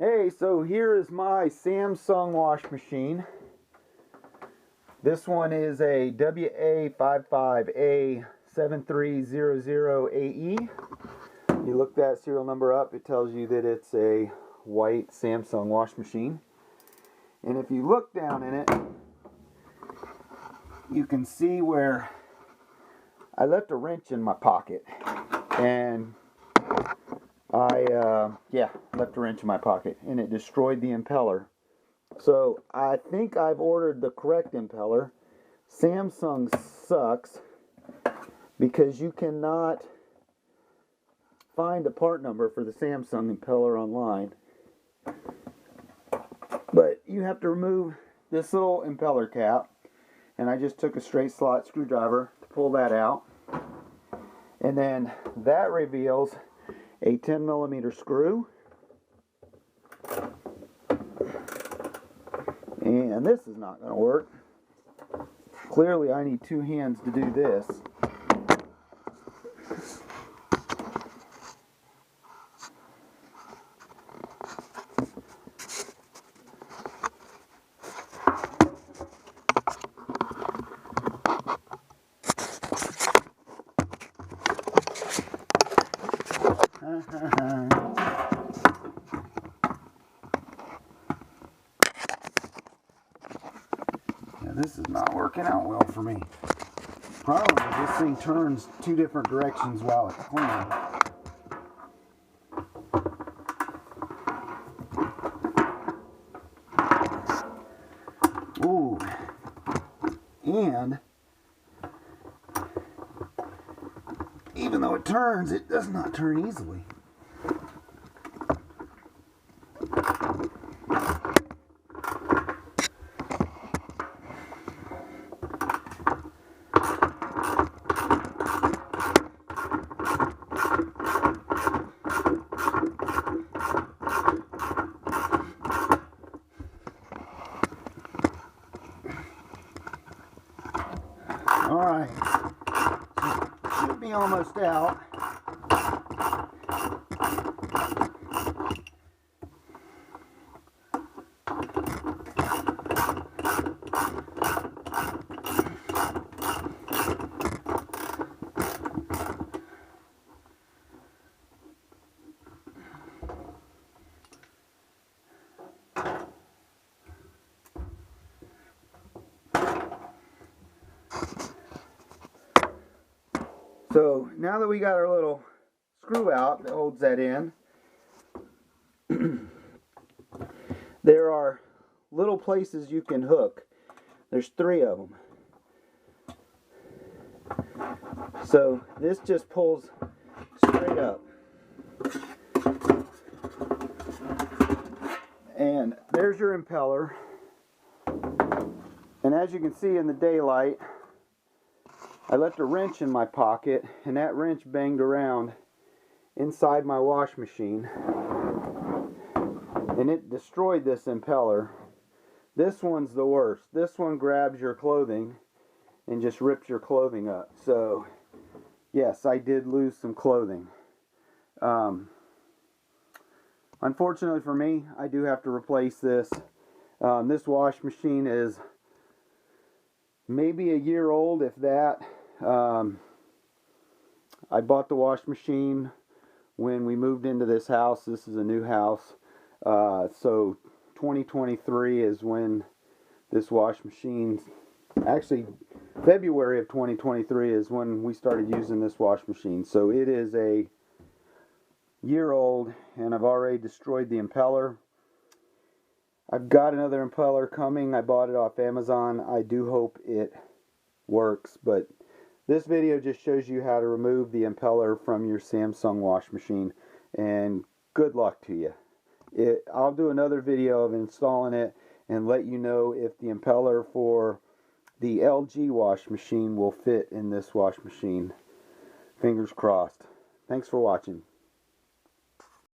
Hey, so here is my Samsung wash machine. This one is a WA55A7300AE. You look that serial number up, it tells you that it's a white Samsung wash machine. And if you look down in it, you can see where I left a wrench in my pocket. And I left a wrench in my pocket, and it destroyed the impeller. So I think I've ordered the correct impeller. Samsung sucks because you cannot find a part number for the Samsung impeller online. But you have to remove this little impeller cap, and I just took a straight slot screwdriver to pull that out. And then that reveals a 10mm screw, and this is not going to work. Clearly I need two hands to do this. This is not working out well for me. Problem is this thing turns two different directions while it's clean. Ooh. And even though it turns, it does not turn easily. Alright, should be almost out. So now that we got our little screw out that holds that in, there are little places you can hook. There's 3 of them. So this just pulls straight up. And there's your impeller. And as you can see in the daylight, I left a wrench in my pocket, and that wrench banged around inside my wash machine, and it destroyed this impeller. This one's the worst. This one grabs your clothing and just rips your clothing up. So yes, I did lose some clothing. Unfortunately for me, I do have to replace this. This wash machine is maybe a year old, if that. I bought the wash machine when we moved into this house. This is a new house. So 2023 is when this wash machine, actually February of 2023 is when we started using this wash machine. So it is a year old, and I've already destroyed the impeller. I've got another impeller coming. I bought it off Amazon. I do hope it works, but this video just shows you how to remove the impeller from your Samsung wash machine, and good luck to you. I'll do another video of installing it and let you know if the impeller for the LG wash machine will fit in this wash machine. Fingers crossed. Thanks for watching.